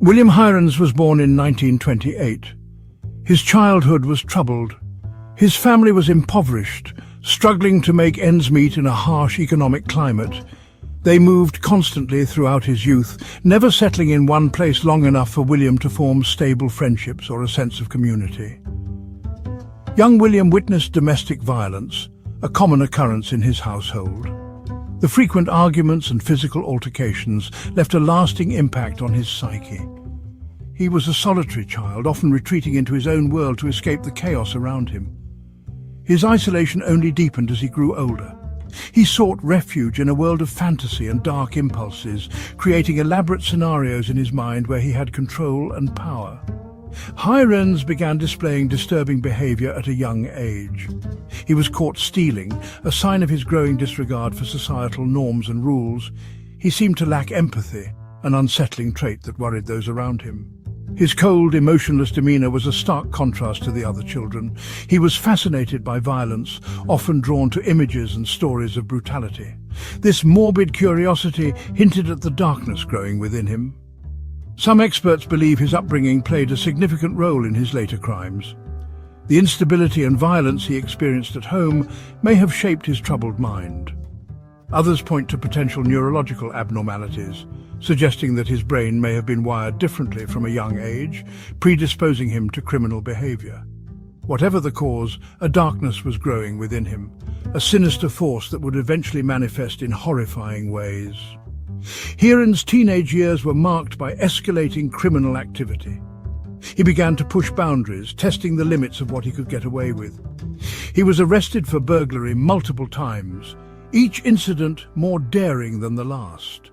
William Heirens was born in 1928. His childhood was troubled. His family was impoverished, struggling to make ends meet in a harsh economic climate. They moved constantly throughout his youth, never settling in one place long enough for William to form stable friendships or a sense of community. Young William witnessed domestic violence, a common occurrence in his household. The frequent arguments and physical altercations left a lasting impact on his psyche. He was a solitary child, often retreating into his own world to escape the chaos around him. His isolation only deepened as he grew older. He sought refuge in a world of fantasy and dark impulses, creating elaborate scenarios in his mind where he had control and power. Heirens began displaying disturbing behavior at a young age. He was caught stealing, a sign of his growing disregard for societal norms and rules. He seemed to lack empathy, an unsettling trait that worried those around him. His cold, emotionless demeanor was a stark contrast to the other children. He was fascinated by violence, often drawn to images and stories of brutality. This morbid curiosity hinted at the darkness growing within him. Some experts believe his upbringing played a significant role in his later crimes. The instability and violence he experienced at home may have shaped his troubled mind. Others point to potential neurological abnormalities, suggesting that his brain may have been wired differently from a young age, predisposing him to criminal behavior. Whatever the cause, a darkness was growing within him, a sinister force that would eventually manifest in horrifying ways. Heirens' teenage years were marked by escalating criminal activity. He began to push boundaries, testing the limits of what he could get away with. He was arrested for burglary multiple times, each incident more daring than the last.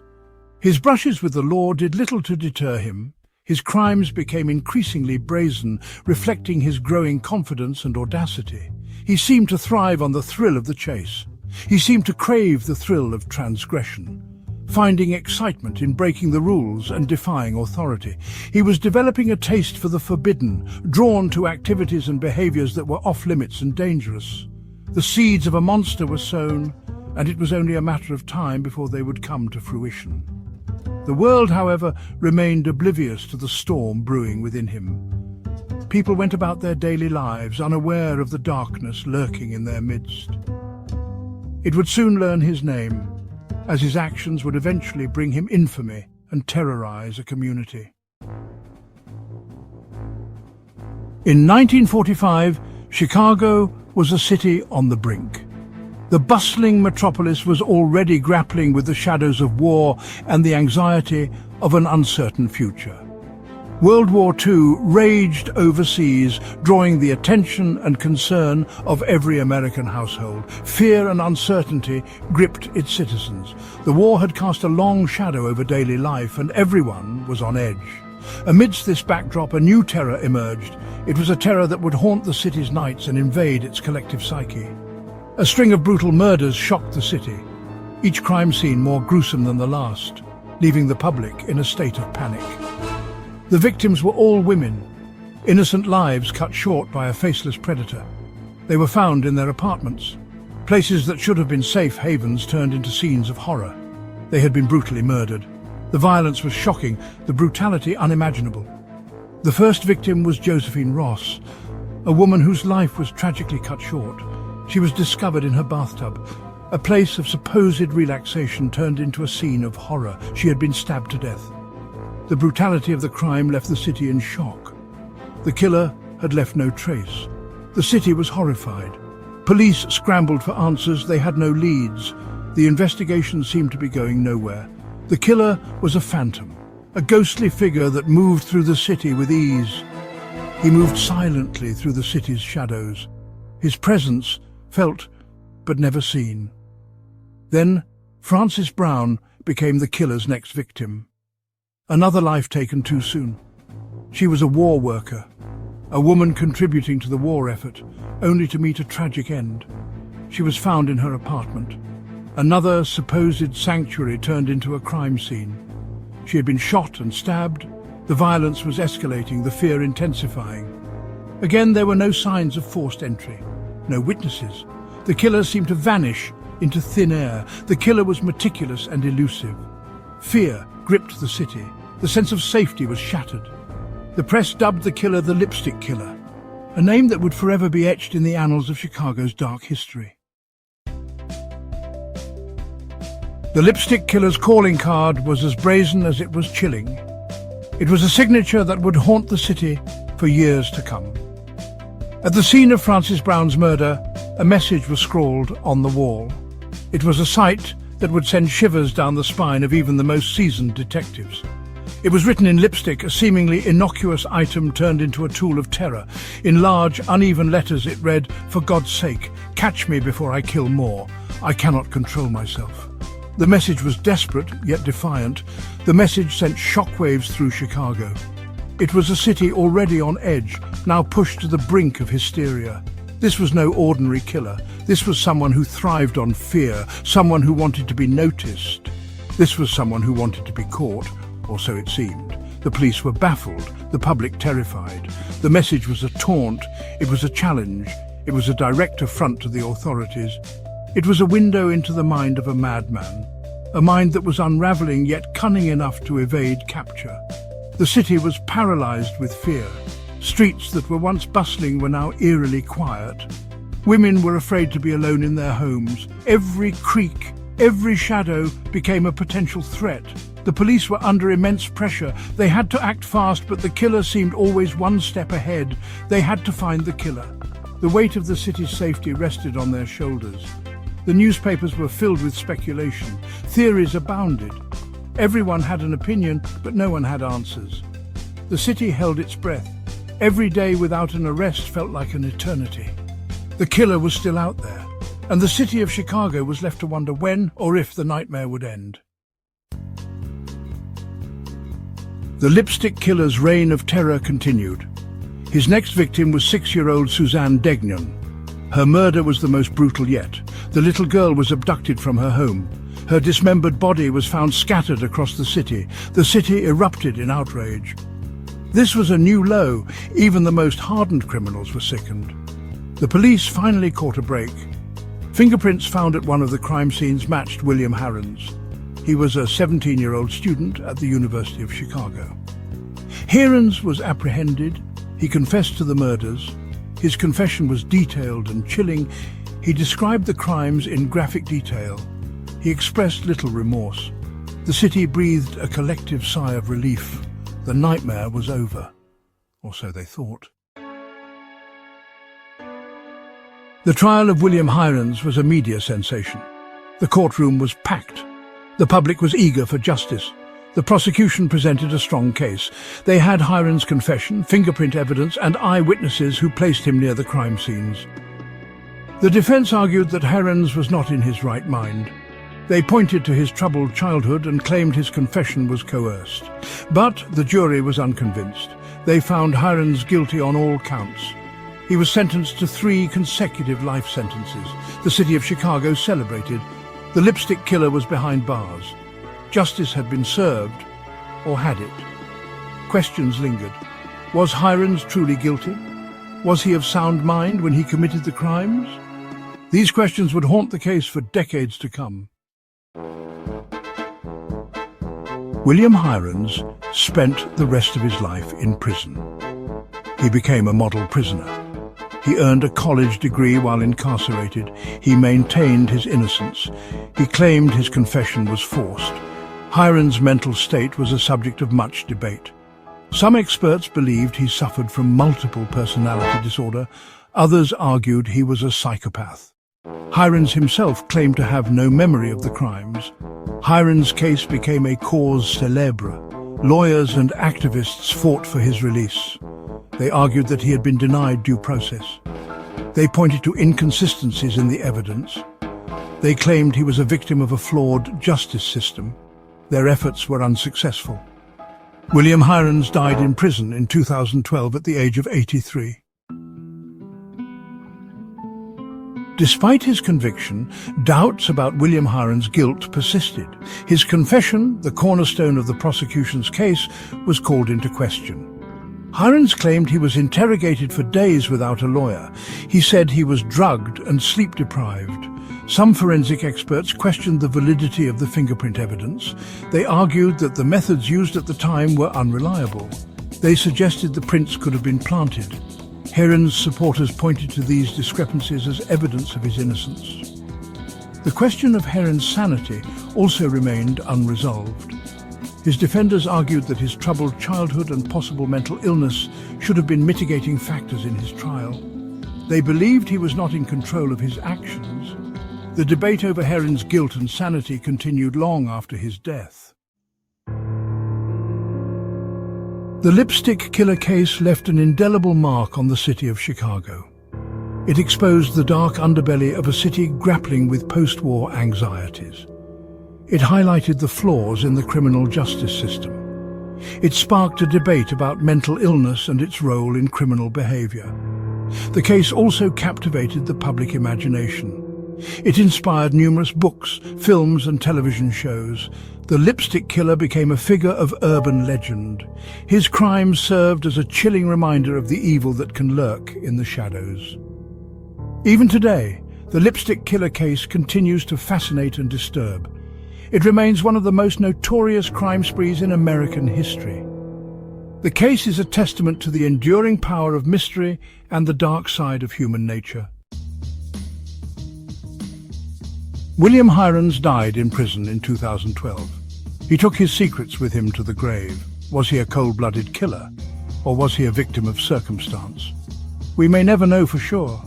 His brushes with the law did little to deter him. His crimes became increasingly brazen, reflecting his growing confidence and audacity. He seemed to thrive on the thrill of the chase. He seemed to crave the thrill of transgression, finding excitement in breaking the rules and defying authority. He was developing a taste for the forbidden, drawn to activities and behaviors that were off-limits and dangerous. The seeds of a monster were sown, and it was only a matter of time before they would come to fruition. The world, however, remained oblivious to the storm brewing within him. People went about their daily lives, unaware of the darkness lurking in their midst. It would soon learn his name, as his actions would eventually bring him infamy and terrorize a community. In 1945, Chicago was a city on the brink. The bustling metropolis was already grappling with the shadows of war and the anxiety of an uncertain future. World War II raged overseas, drawing the attention and concern of every American household. Fear and uncertainty gripped its citizens. The war had cast a long shadow over daily life, and everyone was on edge. Amidst this backdrop, a new terror emerged. It was a terror that would haunt the city's nights and invade its collective psyche. A string of brutal murders shocked the city, each crime scene more gruesome than the last, leaving the public in a state of panic. The victims were all women, innocent lives cut short by a faceless predator. They were found in their apartments. Places that should have been safe havens turned into scenes of horror. They had been brutally murdered. The violence was shocking, the brutality unimaginable. The first victim was Josephine Ross, a woman whose life was tragically cut short. She was discovered in her bathtub. A place of supposed relaxation turned into a scene of horror. She had been stabbed to death. The brutality of the crime left the city in shock. The killer had left no trace. The city was horrified. Police scrambled for answers. They had no leads. The investigation seemed to be going nowhere. The killer was a phantom, a ghostly figure that moved through the city with ease. He moved silently through the city's shadows. His presence felt but never seen. Then Frances Brown became the killer's next victim. Another life taken too soon. She was a war worker, a woman contributing to the war effort, only to meet a tragic end. She was found in her apartment. Another supposed sanctuary turned into a crime scene. She had been shot and stabbed. The violence was escalating, the fear intensifying. Again, there were no signs of forced entry. No witnesses. The killer seemed to vanish into thin air. The killer was meticulous and elusive. Fear gripped the city. The sense of safety was shattered. The press dubbed the killer the Lipstick Killer, a name that would forever be etched in the annals of Chicago's dark history. The Lipstick Killer's calling card was as brazen as it was chilling. It was a signature that would haunt the city for years to come. At the scene of Frances Brown's murder, a message was scrawled on the wall. It was a sight that would send shivers down the spine of even the most seasoned detectives. It was written in lipstick, a seemingly innocuous item turned into a tool of terror. In large, uneven letters it read, "For God's sake, catch me before I kill more. I cannot control myself." The message was desperate, yet defiant. The message sent shockwaves through Chicago. It was a city already on edge, now pushed to the brink of hysteria. This was no ordinary killer. This was someone who thrived on fear, someone who wanted to be noticed. This was someone who wanted to be caught, or so it seemed. The police were baffled, the public terrified. The message was a taunt, it was a challenge, it was a direct affront to the authorities. It was a window into the mind of a madman, a mind that was unraveling yet cunning enough to evade capture. The city was paralyzed with fear. Streets that were once bustling were now eerily quiet. Women were afraid to be alone in their homes. Every creak, every shadow became a potential threat. The police were under immense pressure. They had to act fast, but the killer seemed always one step ahead. They had to find the killer. The weight of the city's safety rested on their shoulders. The newspapers were filled with speculation. Theories abounded. Everyone had an opinion, but no one had answers. The city held its breath. Every day without an arrest felt like an eternity. The killer was still out there, and the city of Chicago was left to wonder when or if the nightmare would end. The Lipstick Killer's reign of terror continued. His next victim was 6-year-old Suzanne Degnan. Her murder was the most brutal yet. The little girl was abducted from her home. Her dismembered body was found scattered across the city. The city erupted in outrage. This was a new low. Even the most hardened criminals were sickened. The police finally caught a break. Fingerprints found at one of the crime scenes matched William Heirens. He was a 17-year-old student at the University of Chicago. Heirens was apprehended. He confessed to the murders. His confession was detailed and chilling. He described the crimes in graphic detail. He expressed little remorse. The city breathed a collective sigh of relief. The nightmare was over, or so they thought. The trial of William Heirens was a media sensation. The courtroom was packed. The public was eager for justice. The prosecution presented a strong case. They had Heirens' confession, fingerprint evidence, and eyewitnesses who placed him near the crime scenes. The defense argued that Heirens was not in his right mind. They pointed to his troubled childhood and claimed his confession was coerced. But the jury was unconvinced. They found Heirens guilty on all counts. He was sentenced to 3 consecutive life sentences. The city of Chicago celebrated. The Lipstick Killer was behind bars. Justice had been served, or had it? Questions lingered. Was Heirens truly guilty? Was he of sound mind when he committed the crimes? These questions would haunt the case for decades to come. William Heirens spent the rest of his life in prison. He became a model prisoner. He earned a college degree while incarcerated. He maintained his innocence. He claimed his confession was forced. Heirens' mental state was a subject of much debate. Some experts believed he suffered from multiple personality disorder. Others argued he was a psychopath. Heirens himself claimed to have no memory of the crimes. Heirens' case became a cause célèbre. Lawyers and activists fought for his release. They argued that he had been denied due process. They pointed to inconsistencies in the evidence. They claimed he was a victim of a flawed justice system. Their efforts were unsuccessful. William Heirens died in prison in 2012 at the age of 83. Despite his conviction, doubts about William Heirens' guilt persisted. His confession, the cornerstone of the prosecution's case, was called into question. Heirens claimed he was interrogated for days without a lawyer. He said he was drugged and sleep-deprived. Some forensic experts questioned the validity of the fingerprint evidence. They argued that the methods used at the time were unreliable. They suggested the prints could have been planted. Heirens' supporters pointed to these discrepancies as evidence of his innocence. The question of Heirens' sanity also remained unresolved. His defenders argued that his troubled childhood and possible mental illness should have been mitigating factors in his trial. They believed he was not in control of his actions. The debate over Heirens' guilt and sanity continued long after his death. The lipstick killer case left an indelible mark on the city of Chicago. It exposed the dark underbelly of a city grappling with post-war anxieties. It highlighted the flaws in the criminal justice system. It sparked a debate about mental illness and its role in criminal behavior. The case also captivated the public imagination. It inspired numerous books, films, and television shows. The lipstick killer became a figure of urban legend. His crimes served as a chilling reminder of the evil that can lurk in the shadows. Even today, the lipstick killer case continues to fascinate and disturb. It remains one of the most notorious crime sprees in American history. The case is a testament to the enduring power of mystery and the dark side of human nature. William Heirens died in prison in 2012. He took his secrets with him to the grave. Was he a cold-blooded killer, or was he a victim of circumstance? We may never know for sure.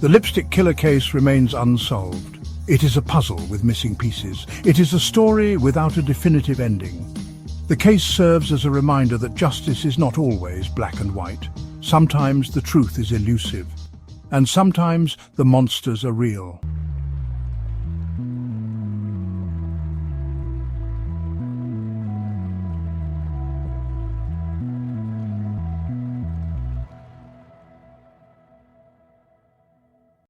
The lipstick killer case remains unsolved. It is a puzzle with missing pieces. It is a story without a definitive ending. The case serves as a reminder that justice is not always black and white. Sometimes the truth is elusive, and sometimes the monsters are real.